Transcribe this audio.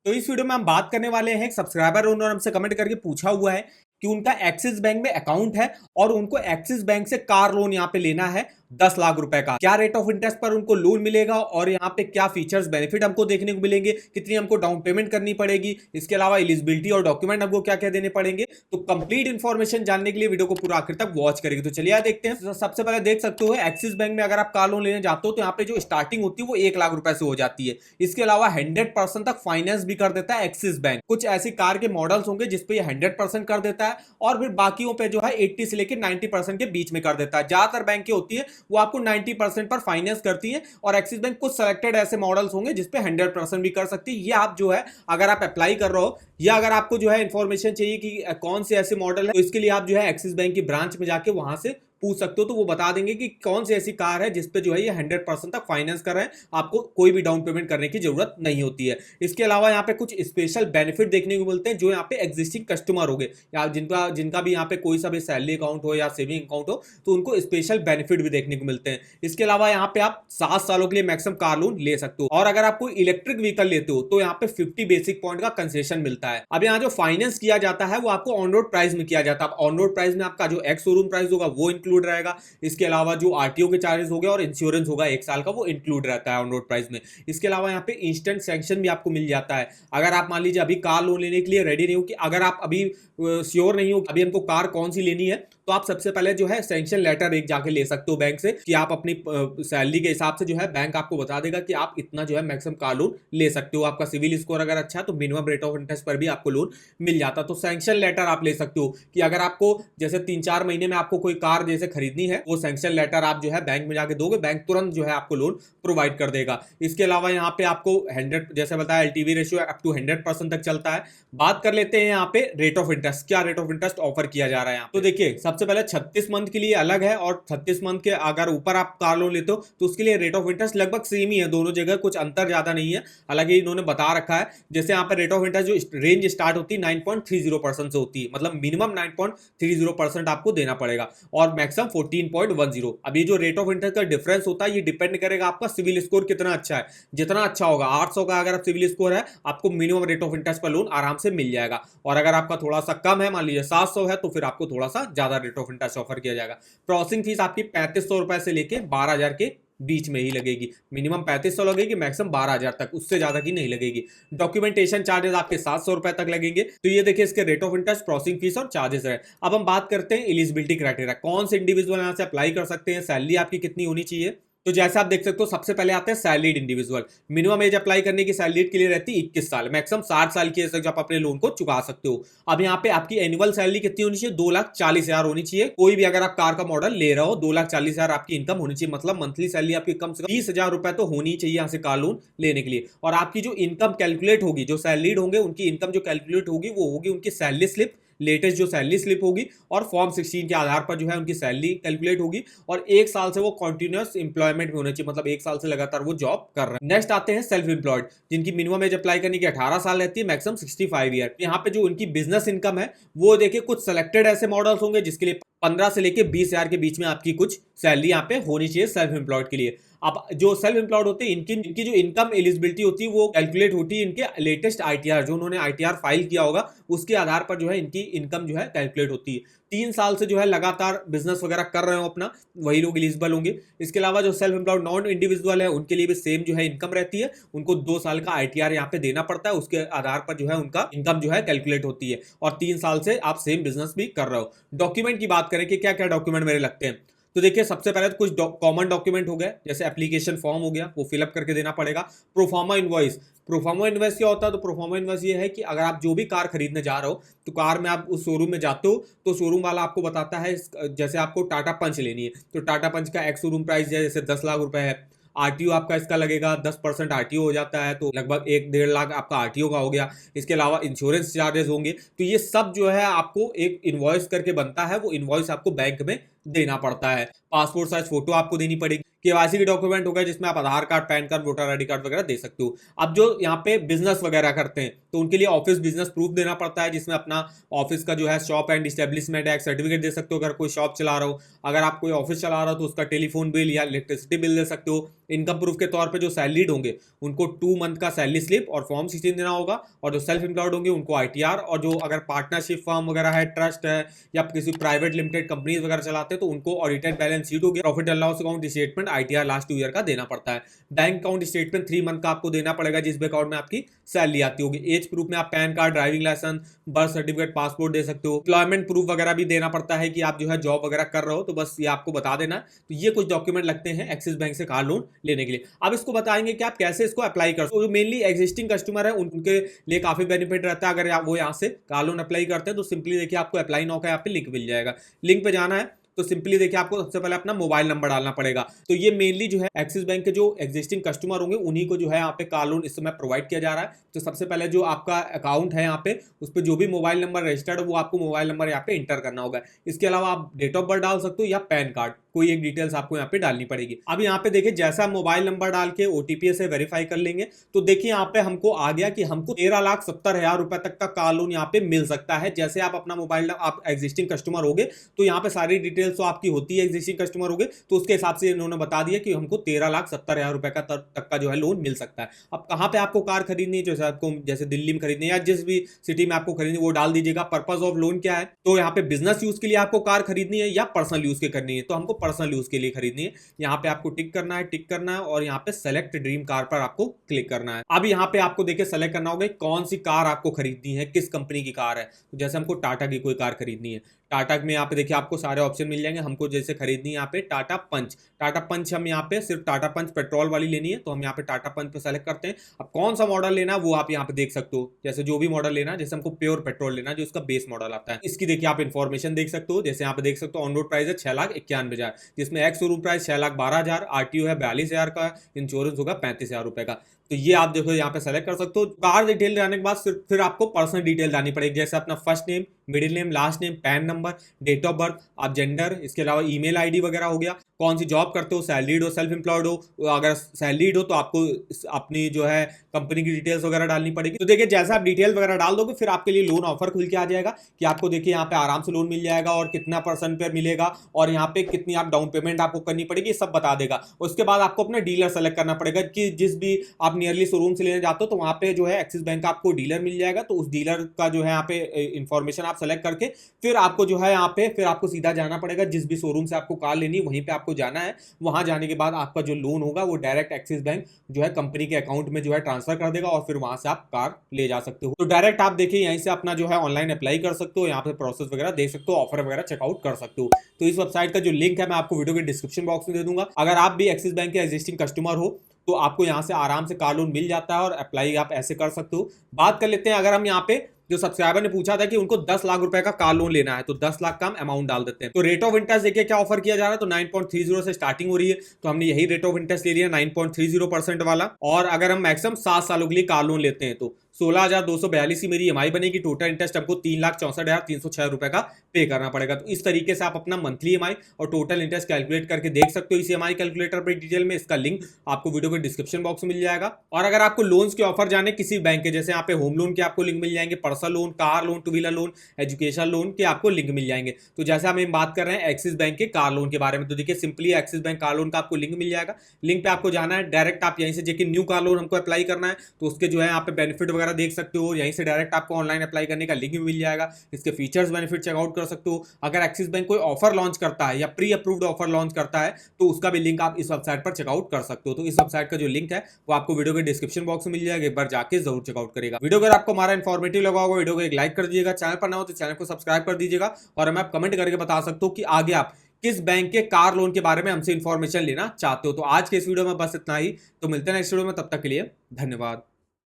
तो इस वीडियो में हम बात करने वाले हैं, एक सब्सक्राइबर उन्होंने हमसे कमेंट करके पूछा हुआ है कि उनका एक्सिस बैंक में अकाउंट है और उनको एक्सिस बैंक से कार लोन यहाँ पे लेना है 10 लाख रुपए का। क्या रेट ऑफ इंटरेस्ट पर उनको लोन मिलेगा और यहाँ पे क्या फीचर्स बेनिफिट हमको देखने को मिलेंगे, कितनी हमको डाउन पेमेंट करनी पड़ेगी, इसके अलावा एलिजिबिलिटी और डॉक्यूमेंट हमको क्या क्या देने पड़ेंगे। तो कंप्लीट इन्फॉर्मेशन जानने के लिए वीडियो को पूरा आखिर तक वॉच करेंगे। तो चलिए देखते हैं। तो सबसे पहले देख सकते हो एक्सिस बैंक में अगर आप कार लोन लेने जाते हो तो यहाँ पे जो स्टार्टिंग होती है वो 1 लाख रुपए से हो जाती है। इसके अलावा 100% तक फाइनेंस भी कर देता है एक्सिस बैंक। कुछ ऐसी कार के मॉडल्स होंगे जिसपे ये 100% कर देता है और फिर बाकियों पे जो है 80 से लेकर 90% के बीच में कर देता है। ज्यादातर बैंक होती है वो आपको 90% पर फाइनेंस करती है और एक्सिस बैंक कुछ सेलेक्टेड ऐसे मॉडल्स होंगे जिसपे 100% भी कर सकती है। ये आप जो है अगर आप अप्लाई कर रहे हो या अगर आपको जो है इंफॉर्मेशन चाहिए कि कौन से ऐसे मॉडल है तो इसके लिए आप जो है एक्सिस बैंक की ब्रांच में जाके वहां से पूछ सकते हो। तो वो बता देंगे कि कौन सी ऐसी कार है जिसपे जो है ये 100% तक फाइनेंस कर रहे हैं, आपको कोई भी डाउन पेमेंट करने की जरूरत नहीं होती है। इसके अलावा यहाँ पे कुछ स्पेशल बेनिफिट देखने को मिलते हैं जो यहाँ पे एग्जिस्टिंग कस्टमर हो गए या जिनका भी यहाँ पे कोई सा भी सैलरी अकाउंट हो या सेविंग अकाउंट हो तो उनको स्पेशल बेनिफिट भी देखने को मिलते हैं। इसके अलावा यहाँ पे आप 7 सालों के लिए मैक्सिमम कार लोन ले सकते हो और अगर आप कोई इलेक्ट्रिक व्हीकल लेते हो तो यहाँ पे 50 बेसिक पॉइंट का कंसेशन मिलता है। अब यहाँ जो फाइनेंस किया जाता है वो आपको ऑन रोड प्राइस में किया जाता है। ऑन रोड प्राइस में आपका जो एक्स शोरूम प्राइस होगा वो इंक्लूड रहेगा। इसके अलावा जो आरटीओ के चार्जेस हो गए और इंश्योरेंस होगा 1 साल का वो इंक्लूड रहता है ऑन रोड प्राइस में। इसके अलावा यहाँ पे इंस्टेंट सैंक्शन भी आपको मिल जाता है। अगर आप मान लीजिए अभी कार लोन लेने के लिए रेडी नहीं हो, कि अगर आप अभी श्योर नहीं हो अभी हमको कार कौन सी लेनी है, तो आप सबसे पहले जो है सैंक्शन लेटर एक जाके ले सकते हो बैंक से कि आप अपनी सैलरी के हिसाब से जो है बैंक आपको बता देगा कि आप इतना जो है मैक्सिमम कार लोन ले सकते हो। आपका सिविल स्कोर अगर अच्छा है तो मिनिमम रेट ऑफ इंटरेस्ट पर भी आपको लोन मिल जाता है। तो सैंक्शन लेटर आप ले सकते हो कि अगर आपको जैसे 3-4 महीने में आपको कोई कार जैसे खरीदनी है वो सैंक्शन लेटर आप जो है बैंक में जाके दोगे, बैंक तुरंत जो है आपको लोन प्रोवाइड कर देगा। इसके अलावा यहाँ पे आपको 100 जैसे बताया एलटीवी रेशियो अप टू 100% तक चलता है। बात कर लेते हैं यहाँ पे रेट ऑफ इंटरेस्ट, क्या रेट ऑफ इंटरेस्ट ऑफर किया जा रहा है यहाँ। तो देखिए सबसे पहले 36 मंथ के लिए अलग है और 36 मंथ के अगर ऊपर आप कार लोन लेते हो तो उसके लिए रेट ऑफ इंटरेस्ट लगभग सेम ही है, दोनों जगह कुछ अंतर ज्यादा नहीं है। हालांकि इन्होंने बता रखा है जैसे यहाँ पे रेट ऑफ इंटरेस्ट जो रेंज स्टार्ट होती है 9.30% से होती है, मतलब मिनिमम 9.30% आपको देना पड़ेगा और मैक्सिमम 14.10। अब ये जो रेट ऑफ इंटरेस्ट का डिफरेंस होता है ये डिपेंड करेगा आपका सिविल स्कोर कितना अच्छा है। जितना अच्छा होगा 800 का अगर आप सिविल स्कोर है आपको मिनिमम रेट ऑफ इंटरेस्ट पर लोन आराम से मिल जाएगा और अगर आपका थोड़ा सा कम है मान लीजिए 700 है तो फिर आपको थोड़ा सा ज्यादा रेट ऑफ इंटरेस्ट ऑफर किया जाएगा। प्रोसेसिंग फीस आपकी 3500 रुपए से लेके 12,000 के बीच में ही लगेगी। मिनिमम 3500 लगेगी, मैक्सिमम 12,000 तक, उससे ज्यादा की नहीं लगेगी। डॉक्यूमेंटेशन चार्जेस आपके 700 रुपए तक लगेंगे। तो ये देखिए इसके rate of interest, processing fees और चार्जेस है। अब हम बात करते हैं एलिजिबिलिटी क्राइटेरिया, कौन से इंडिविजुअल यहाँ से अप्लाई कर सकते हैं, सैलरी आपकी कितनी होनी चाहिए। तो जैसे आप देख सकते हो सबसे पहले आते हैं salaried individual. Minimum age apply करने की सैलरीड के लिए रहती है 21 साल, मैक्सिमम 60 साल की एज तक आप अपने लोन को चुका सकते हो। अब यहाँ पे आपकी एनुअल सैलरी कितनी होनी चाहिए, 2,40,000 होनी चाहिए। कोई भी अगर आप कार का मॉडल ले रहे हो 2,40,000 आपकी इनकम होनी चाहिए, मतलब मंथली सैलरी आपकी कम से कम 30,000 रुपए तो होनी चाहिए यहाँ से कार लोन लेने के लिए। और आपकी जो इनकम कैलकुलेट होगी, जो सैलरीड होंगे उनकी इनकम जो कैलकुलेट होगी वो होगी उनकी सैलरी स्लिप, लेटेस्ट जो सैलरी स्लिप होगी और फॉर्म 16 के आधार पर जो है उनकी सैलरी कैलकुलेट होगी और 1 साल से वो कंटिन्यूअस एम्प्लॉयमेंट में होने चाहिए, मतलब 1 साल से लगातार वो जॉब कर रहे हैं। नेक्स्ट आते हैं सेल्फ एम्प्लॉयड, जिनकी मिनिमम एज अप्लाई करने की 18 साल रहती है, मैक्सिमम 65 ईयर। यहाँ पे जो उनकी बिजनेस इनकम है वो देखिए कुछ सेलेक्टेड ऐसे मॉडल्स होंगे जिसके लिए 15 से लेके 20,000 के बीच में आपकी कुछ सैलरी यहाँ पे होनी चाहिए सेल्फ एम्प्लॉयड के लिए। अब जो सेल्फ एम्प्लॉयड होते हैं इनकी जो इनकम एलिजिबिलिटी होती है वो कैलकुलेट होती है इनके लेटेस्ट आईटीआर, जो उन्होंने आईटीआर फाइल किया होगा उसके आधार पर जो है इनकी इनकम जो है कैलकुलेट होती है। 3 साल से जो है लगातार बिजनेस वगैरह कर रहे हो अपना, वही लोग एलिजिबल होंगे। इसके अलावा जो सेल्फ एम्प्लॉयड नॉन इंडिविजुअल है उनके लिए भी सेम जो है इनकम रहती है, उनको 2 साल का आईटीआर यहाँ पे देना पड़ता है, उसके आधार पर जो है उनका इनकम जो है कैलकुलेट होती है और 3 साल से आप सेम बिजनेस भी कर रहे हो। डॉक्यूमेंट की बात करें कि क्या क्या डॉक्यूमेंट मेरे लगते हैं, तो देखिए सबसे पहले तो कुछ कॉमन डॉक्यूमेंट हो गए, जैसे एप्लीकेशन फॉर्म हो गया वो फिलअप करके देना पड़ेगा। प्रोफार्मा इनवॉइस, प्रोफार्मा इनवॉइस क्या होता है, तो प्रोफार्मा इनवॉइस ये है कि अगर आप जो भी कार खरीदने जा रहे हो तो कार में आप उस शोरूम में जाते हो तो शोरूम वाला आपको बताता है जैसे आपको टाटा पंच लेनी है तो टाटा पंच का एक्स शोरूम प्राइस जैसे 10 लाख रुपए है, आरटीओ आपका इसका लगेगा 10% आरटीओ हो जाता है तो लगभग 1-1.5 लाख आपका आरटीओ का हो गया। इसके अलावा इंश्योरेंस चार्जेस होंगे, तो ये सब जो है आपको एक इनवॉइस करके बनता है, वो इनवॉइस आपको बैंक में देना पड़ता है। पासपोर्ट साइज फोटो आपको देनी पड़ेगी। केवाईसी के डॉक्यूमेंट हो गए जिसमें आप Aadhaar card, PAN card, voter ID card वगैरह दे सकते हो। अब जो यहाँ पे बिजनेस वगैरह करते हैं तो उनके लिए ऑफिस बिजनेस प्रूफ देना पड़ता है, जिसमें अपना ऑफिस का जो है शॉप एंड इस्टेब्लिशमेंट है सर्टिफिकेट दे सकते हो अगर कोई शॉप चला रहा हो। अगर आप कोई ऑफिस चला रहा हो तो उसका टेलीफोन बिल या इलेक्ट्रिसिटी बिल दे सकते हो। इनकम प्रूफ के तौर पर जो सैलरीड होंगे उनको 2 मंथ का सैलरी स्लिप और फॉर्म 16 देना होगा, और जो सेल्फ एम्प्लॉयड होंगे उनको ITR, और जो अगर पार्टनरशिप फर्म वगैरह है, ट्रस्ट है या किसी प्राइवेट लिमिटेड कंपनीज वगैरह चलाते हैं तो उनको ऑडिटेड बैलेंस शीट हो गया, profit and loss account statement, ITR last 2 year का देना पड़ता है। बैंक अकाउंट स्टेटमेंट 3 मंथ का आपको देना पड़ेगा जिस भी अकाउंट में आपकी सैलरी आती होगी। एज प्रूफ में आप PAN card, driving licence, birth certificate, passport दे सकते हो। एम्प्लॉयमेंट प्रूफ वगैरह भी देना पड़ता है कि आप जो है जॉब वगैरह कर रहे हो, तो बस ये आपको बता देना। तो ये कुछ डॉक्यूमेंट लगते हैं एक्सिस बैंक से कार लोन लेने के लिए। अब इसको बताएंगे कि आप कैसे इसको अप्लाई कर सकते हो। जो मेनली एग्जिस्टिंग कस्टमर है उनके लिए काफी बेनिफिट रहता है। अगर वो यहाँ से कार लोन अप्लाई करते हैं तो सिंपली देखिए आपको अप्लाई नाउ का यहाँ पे लिंक मिल जाएगा। लिंक पे जाना है तो सिंपली देखिए आपको सबसे पहले अपना मोबाइल नंबर डालना पड़ेगा। तो ये मेनली जो है एक्सिस बैंक के जो एग्जिस्टिंग कस्टमर होंगे उन्हीं को जो है यहाँ पे कार लोन इस समय प्रोवाइड किया जा रहा है। तो सबसे पहले जो आपका अकाउंट है यहाँ पे उस पर जो भी मोबाइल नंबर रजिस्टर्ड है वो आपको मोबाइल नंबर यहाँ पे इंटर करना होगा। इसके अलावा आप डेट ऑफ बर्थ डाल सकते हो या पैन कार्ड, कोई एक डिटेल्स आपको यहाँ पे डालनी पड़ेगी। अब यहाँ पे देखिए जैसा मोबाइल नंबर डाल के OTP से वेरीफाई कर लेंगे तो देखिए यहाँ पे हमको आ गया कि हमको 13,70,000 रुपए तक का कार लोन यहाँ पे मिल सकता है। जैसे आप अपना मोबाइल, आप एग्जिस्टिंग कस्टमर हो गए तो यहाँ पे सारी डिटेल्स तो आपकी होती है, एग्जिस्टिंग कस्टमर हो गए तो उसके हिसाब से इन्होंने बता दिया कि हमको 13,70,000 रुपए का तक का जो है लोन मिल सकता है। अब कहाँ पे आपको कार खरीदनी है, जैसे आपको जैसे दिल्ली में खरीदनी है या जिस भी सिटी में आपको खरीदनी है वो डाल दीजिएगा। पर्पज ऑफ लोन क्या है, तो यहाँ पे बिजनेस यूज के लिए आपको कार खरीदनी है या पर्सनल यूज के करनी है, तो हमको पर्सनल यूज के लिए खरीदनी है। यहाँ पे आपको टिक करना है और यहाँ पे सेलेक्ट ड्रीम कार पर आपको क्लिक करना है। अब यहाँ पे आपको देखिए सेलेक्ट करना होगा कौन सी कार आपको खरीदनी है, किस कंपनी की कार है। तो जैसे हमको टाटा की कोई कार खरीदनी है, टाटा में यहाँ पे देखिए आपको सारे ऑप्शन मिल जाएंगे। हमको जैसे खरीदनी है यहाँ पे टाटा पंच हम यहाँ पे सिर्फ टाटा पंच पेट्रोल वाली लेनी है तो हम यहाँ पे टाटा पंच पे सेलेक्ट करते हैं। अब कौन सा मॉडल लेना है वो आप यहाँ पे देख सकते हो, जैसे जो भी मॉडल लेना है, जैसे हमको प्योर पेट्रोल लेना है जो इसका बेस मॉडल आता है। इसकी देखिए आप इन्फॉर्मेशन देख सकते हो, जैसे यहाँ पे देख सकते हो ऑन रोड प्राइस है 6,91,000, जिसमें एक्स शोरूम प्राइस 6,12,000, RTO है 42,000 का, इंश्योरेंस होगा 35,000 रुपए का। तो ये आप देखो यहाँ पे सेलेक्ट कर सकते हो। कार डिटेल जाने के बाद फिर आपको पर्सनल डिटेल जानी पड़ेगी, जैसे अपना first name, middle name, last name, PAN number, date of birth, आप जेंडर, इसके अलावा ईमेल आईडी वगैरह हो गया, कौन सी जॉब करते हो, सैलरीड हो, सेल्फ एम्प्लॉयड हो। अगर सैलरीड हो तो आपको अपनी जो है कंपनी की डिटेल्स वगैरह डालनी पड़ेगी। तो देखिए जैसे आप डिटेल वगैरह डाल दोगे फिर आपके लिए लोन ऑफर खुल के आ जाएगा कि आपको देखिए यहाँ पे आराम से लोन मिल जाएगा और कितना % पे मिलेगा और यहाँ पे कितनी आप डाउन पेमेंट आपको करनी पड़ेगी, सब बता देगा। उसके बाद आपको अपना डीलर सेलेक्ट करना पड़ेगा कि जिस भी आप नियरली शोरूम से लेने जाते हो तो वहाँ पे जो है एक्सिस बैंक का आपको डीलर मिल जाएगा। तो उस डीलर का जो है यहाँ पे इंफॉर्मेशन आप सेलेक्ट करके फिर आपको जो है यहाँ पे फिर आपको सीधा जाना पड़ेगा जिस भी शोरूम से आपको कार लेनी वहीं पे आपको जाना है। वहां जाने के बाद आपका जो लोन होगा वो डायरेक्ट एक्सिस बैंक जो है कंपनी के अकाउंट में जो है ट्रांसफर कर देगा और फिर वहां से आप कार ले जा सकते हो। तो डायरेक्ट आप देखिए यहीं से अपना जो है ऑनलाइन अप्लाई कर सकते हो, यहाँ पे प्रोसेस वगैरह देख सकते हो, ऑफर वगैरह चेकआउट कर सकते हो। तो इस वेबसाइट का जो लिंक है मैं आपको वीडियो के डिस्क्रिप्शन बॉक्स में दे दूंगा। अगर आप भी एक्सिस बैंक के एग्जिस्टिंग कस्टमर हो तो आपको यहाँ से आराम से कार लोन मिल जाता है और अप्लाई आप ऐसे कर सकते हो। बात कर लेते हैं, अगर हम यहाँ पे जो सब्सक्राइबर ने पूछा था कि उनको 10 लाख रुपए का कार लोन लेना है तो 10 लाख का हम अमाउंट डाल देते हैं। तो रेट ऑफ इंटरेस्ट देखिए क्या ऑफर किया जा रहा है, तो 9.30 से स्टार्टिंग हो रही है, तो हमने यही रेट ऑफ इंटरेस्ट ले लिया 9.30% वाला। और अगर हम मैक्सिमम 7 सालों के लिए कार लोन लेते हैं तो 16,242 की मेरी EMI बनेगी। टोटल इंटरेस्ट हमको 3,64,306 रुपए का पे करना पड़ेगा। तो इस तरीके से आप अपना मंथली EMI और टोटल इंटरेस्ट कैलकुलेट करके देख सकते हो इस EMI कैलकुलेटर पर डिटेल में। इसका लिंक आपको वीडियो के डिस्क्रिप्शन बॉक्स में मिल जाएगा। और अगर आपको लोन्स के ऑफर जाने किसी बैंक के, जैसे यहाँ पे होम लोन के आपको लिंक मिल जाएंगे, personal loan, car loan, 2 wheeler loan, education loan के आपको लिंक मिल जाएंगे। तो जैसे हम बात कर रहे हैं एक्सिस बैंक के कार लोन के बारे में, तो देखिए simply axis bank car loan का आपको लिंक मिल जाएगा। लिंक पे आपको जाना है, डायरेक्ट आप यहीं से जाके न्यू कार लोन हमको अप्लाई करना है तो उसके जो है यहाँ पे बेनिफिट वगैरह देख सकते हो। यहीं से डायरेक्ट आपको ऑनलाइन अप्लाई करने का लिंक भी मिल जाएगा, इसके फीचर्स बेनिफिट चेकआउट कर सकते हो। अगर एक्सिस बैंक कोई ऑफर लॉन्च करता है या प्री अप्रूव्ड ऑफर लॉन्च करता है तो उसका भी लिंक आप इस वेबसाइट पर चेकआउट कर सकते हो। तो इस वेबसाइट का जो लिंक है वो आपको वीडियो के डिस्क्रिप्शन बॉक्स में मिल जाएगा, एक बार जाके जरूर चेकआउट करेगा। वीडियो अगर आपको हमारा इन्फॉर्मेटिव लगा होगा वीडियो को एक लाइक कर दीजिएगा, चैनल पर ना हो तो चैनल को सब्सक्राइब कर दीजिएगा और हमें आप कमेंट करके बता सकते हो कि आगे आप किस बैंक के कार लोन के बारे में हमसे इंफॉर्मेशन लेना चाहते हो। तो आज के इस वीडियो में बस इतना ही, तो मिलते हैं नेक्स्ट वीडियो में, तब तक के लिए धन्यवाद।